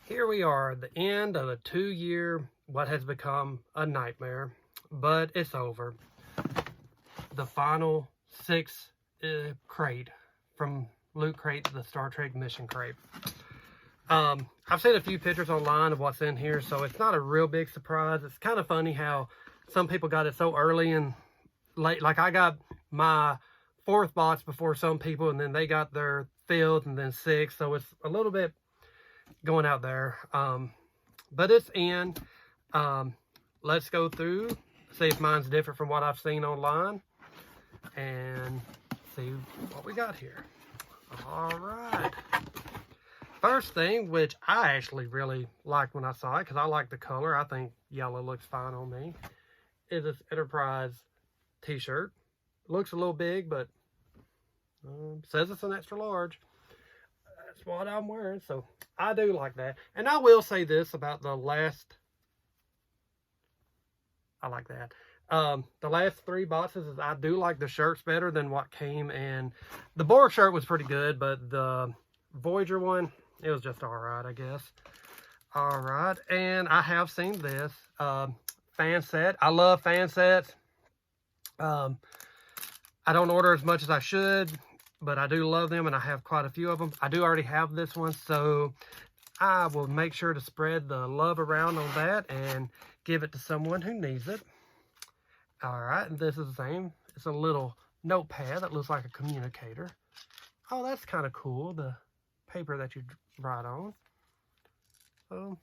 Here we are, the end of a 2-year, what has become a nightmare, but it's over. The final 6 crate from Loot Crate, the Star Trek Mission Crate. I've seen a few pictures online of what's in here, so it's not a real big surprise. It's kind of funny how some people got it so early and late. Like I got my 4th box before some people, and then they got their 5th and then 6th, so it's a little bit going out there. But it's in. Let's go through, see if mine's different from what I've seen online, and see what we got here. All right. First thing, which I actually really liked when I saw it, because I like the color. I think yellow looks fine on me, is this Enterprise t-shirt. Looks a little big, but says it's an extra large. That's what I'm wearing, so I do like that. And I will say this about the last, I like that. The last 3 boxes is I do like the shirts better than what came in. The Borg shirt was pretty good, but the Voyager one, it was just alright, I guess. Alright, and I have seen this fan set. I love fan sets. I don't order as much as I should, but I do love them, and I have quite a few of them. I do already have this one, so I will make sure to spread the love around on that and give it to someone who needs it. Alright, and this is the same. It's a little notepad that looks like a communicator. Oh, that's kind of cool, the paper that you write on. So,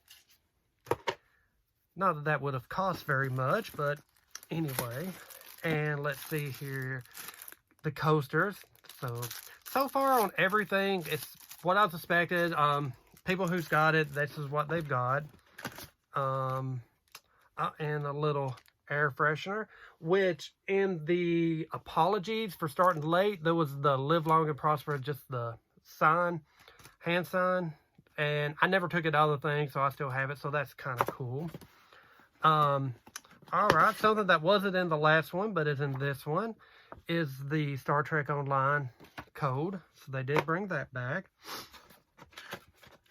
not that that would have cost very much, but anyway. And let's see here, the coasters. So far on everything, it's what I suspected. People who's got it, this is what they've got. And a little air freshener, which in the apologies for starting late, there was the live long and prosper, just the sign, hand sign, and I never took it out of the thing, so I still have it, so that's kind of cool. All right, something that wasn't in the last one, but is in this one, is the Star Trek Online code. So they did bring that back.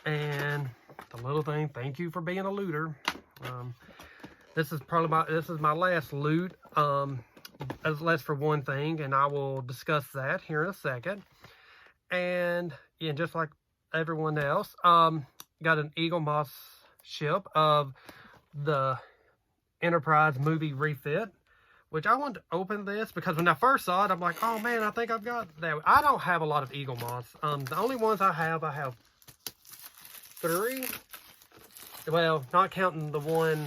And the little thing, thank you for being a looter. This is my last loot, as for one thing, and I will discuss that here in a second. And yeah, just like everyone else, got an Eaglemoss ship of the Enterprise movie refit, which I wanted to open this because when I first saw it, I'm like, oh man, I think I've got that. I don't have a lot of Eaglemoss. The only ones I have 3. Well, not counting the one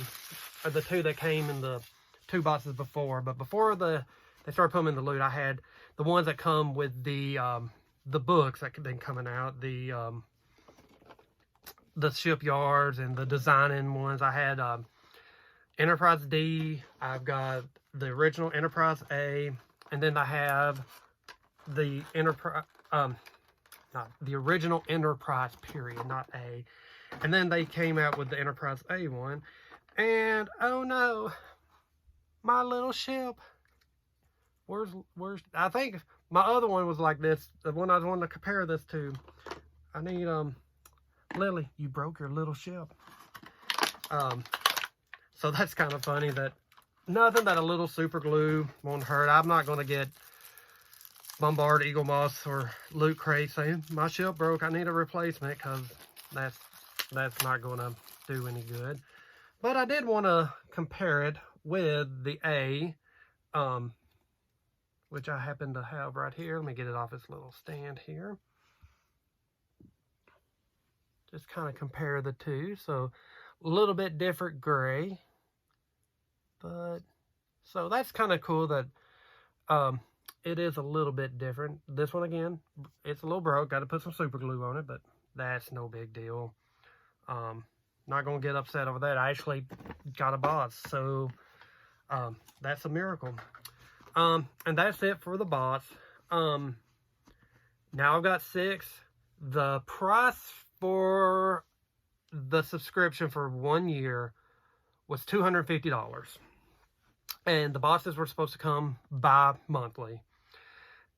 or the 2 that came in the 2 boxes before. But before they started putting them in the loot, I had the ones that come with the books that have been coming out, the shipyards and the designing ones. I had Enterprise D, I've got the original Enterprise A, and then I have the the original Enterprise period, not A. And then they came out with the Enterprise A one, and oh no, my little ship. Where's I think my other one was like this, the one I was wanting to compare this to. I need Lily, you broke your little ship. So that's kind of funny that nothing that a little super glue won't hurt. I'm not going to get Bombard, Eaglemoss, or Loot Crate saying, my ship broke, I need a replacement, because that's not going to do any good. But I did want to compare it with the A, which I happen to have right here. Let me get it off this little stand here. Just kind of compare the two. So a little bit different gray, but so that's kind of cool that it is a little bit different. This one, again, it's a little broke, got to put some super glue on it, but that's no big deal. Not gonna get upset over that. I actually got a box, so that's a miracle. And that's it for the box. Now I've got 6. The price for the subscription for 1 year was $250, and the boxes were supposed to come bi-monthly,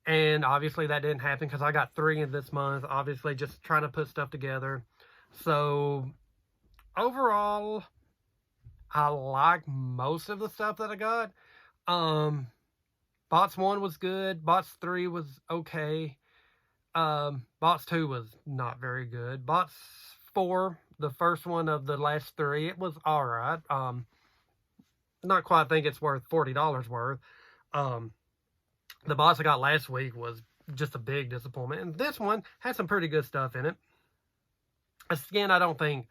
and obviously that didn't happen because I got 3 in this month, obviously just trying to put stuff together. So overall, I like most of the stuff that I got. Bots 1 was good. Bots 3 was okay. Bots 2 was not very good. Bots 4, the first one of the last 3, it was alright. Not quite think it's worth $40 worth. The bots I got last week was just a big disappointment. And this one had some pretty good stuff in it. Again, I don't think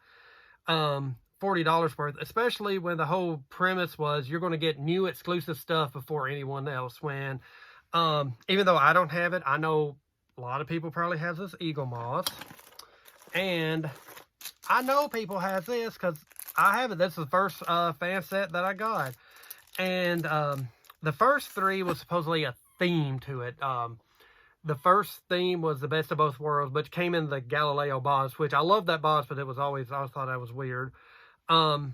$40 worth, especially when the whole premise was you're going to get new exclusive stuff before anyone else. When, even though I don't have it, I know a lot of people probably have this Eaglemoss. And I know people have this because I have it. This is the first fan set that I got. And the first 3 was supposedly a theme to it. The first theme was the Best of Both Worlds, which came in the Galileo boss, which I love that boss, but it was always, I always thought that was weird. And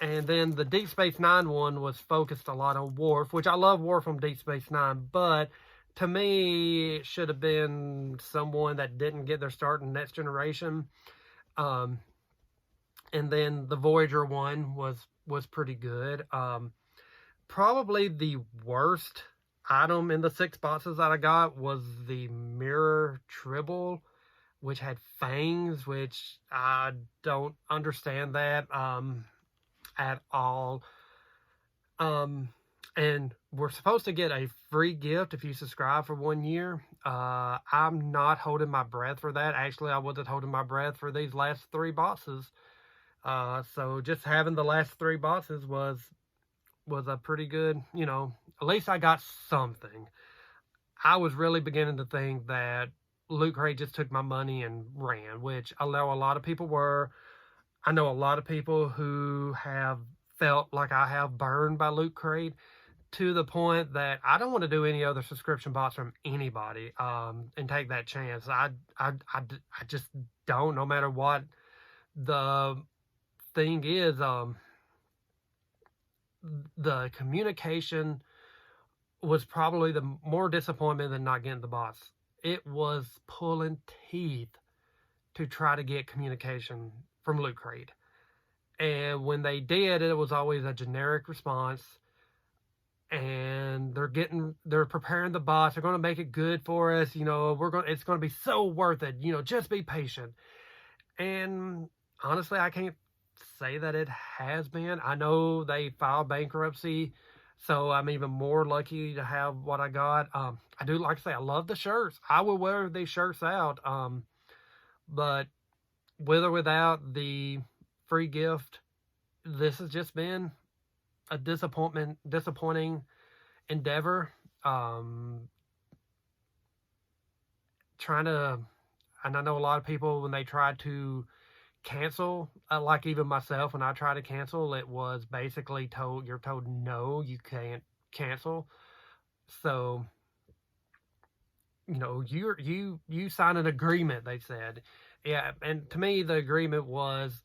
then the Deep Space Nine one was focused a lot on Worf, which I love Worf from Deep Space Nine, but to me, it should have been someone that didn't get their start in Next Generation. And then the Voyager one was pretty good. Probably the worst item in the 6 boxes that I got was the Mirror Tribble, which had fangs, which I don't understand that at all. And we're supposed to get a free gift if you subscribe for 1 year. I'm not holding my breath for that. Actually, I wasn't holding my breath for these last 3 boxes. So just having the last 3 boxes was a pretty good, you know, at least I got something. I was really beginning to think that Loot Crate just took my money and ran, which I know a lot of people were. I know a lot of people who have felt like I have burned by Loot Crate to the point that I don't want to do any other subscription box from anybody and take that chance. I just don't, no matter what the thing is. The communication was probably the more disappointment than not getting the box. It was pulling teeth to try to get communication from Loot Crate. And when they did, it was always a generic response. And they're preparing the box. They're going to make it good for us. You know, it's going to be so worth it. You know, just be patient. And honestly, I can't say that it has been. I know they filed bankruptcy, so I'm even more lucky to have what I got. I do, like I say, I love the shirts. I will wear these shirts out. But with or without the free gift, this has just been a disappointing endeavor. And I know a lot of people, when they try to cancel, like even myself, when I try to cancel, it was basically you're told no, you can't cancel. So, you know, you sign an agreement, they said. Yeah, and to me the agreement was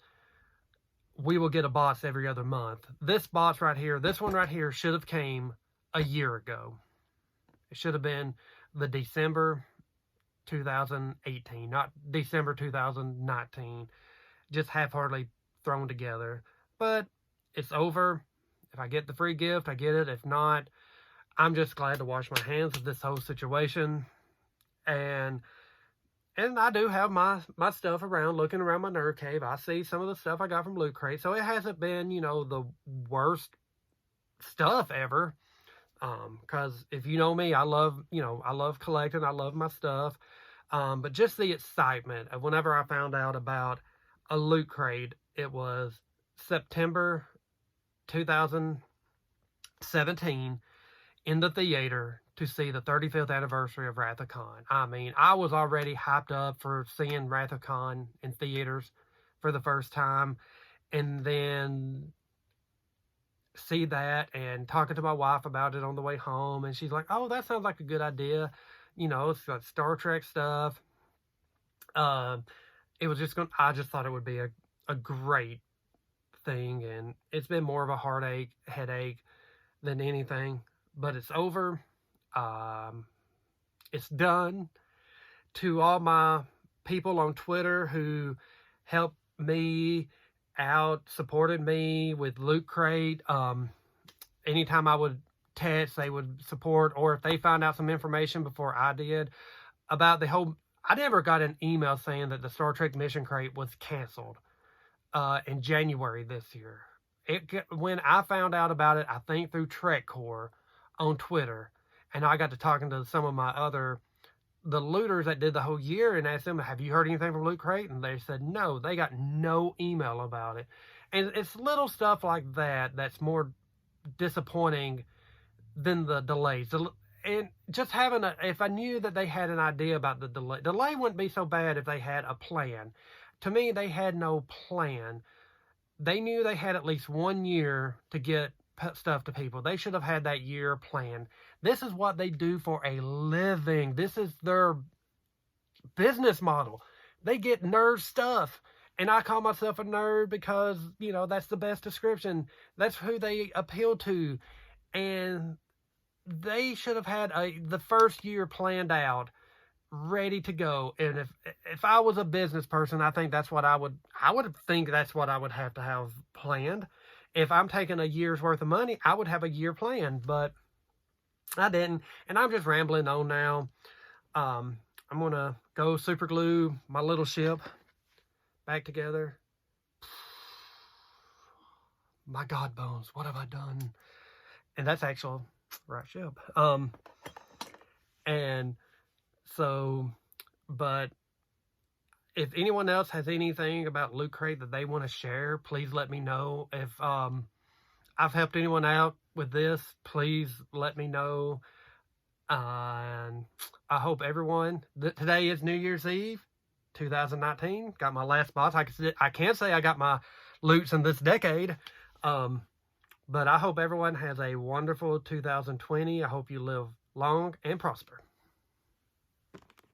we will get a box every other month. This box right here, this one right here, should have came a year ago. It should have been the December 2018, not December 2019. Just half-heartedly thrown together. But it's over. If I get the free gift, I get it. If not, I'm just glad to wash my hands of this whole situation. And I do have my stuff around, looking around my nerd cave. I see some of the stuff I got from Loot Crate. So it hasn't been, you know, the worst stuff ever. Because if you know me, I love collecting. I love my stuff. But just the excitement of whenever I found out about a Loot Crate, it was September 2017 in the theater to see the 35th anniversary of Wrath of Khan. I mean, I was already hyped up for seeing Wrath of Khan in theaters for the first time, and then see that and talking to my wife about it on the way home, and she's like, oh, that sounds like a good idea. You know, it's like Star Trek stuff. It was just I just thought it would be a great thing, and it's been more of a headache than anything, but it's over. It's done. To all my people on Twitter who helped me out, supported me with Loot Crate. Anytime I would text, they would support, or if they found out some information before I did about the whole, I never got an email saying that the Star Trek Mission Crate was canceled in January this year. When I found out about it, I think through TrekCore on Twitter, and I got to talking to some of my the looters that did the whole year and asked them, have you heard anything from Loot Crate? And they said no, they got no email about it. And it's little stuff like that that's more disappointing than the delays. And just having if I knew that they had an idea about the delay wouldn't be so bad if they had a plan. To me, they had no plan. They knew they had at least 1 year to get stuff to people. They should have had that year plan. This is what they do for a living. This is their business model. They get nerd stuff. And I call myself a nerd because, you know, that's the best description. That's who they appeal to. And they should have had the first year planned out, ready to go. And if I was a business person, I think that's what I would think that's what I would have to have planned. If I'm taking a year's worth of money, I would have a year planned, but I didn't. And I'm just rambling on now. I'm going to go super glue my little ship back together. My God bones, what have I done? And that's actual right ship. And so, but if anyone else has anything about Loot Crate that they want to share, please let me know. If I've helped anyone out with this, please let me know. And I hope everyone, today is New Year's Eve, 2019. Got my last box. I can't say I got my loots in this decade. But I hope everyone has a wonderful 2020. I hope you live long and prosper.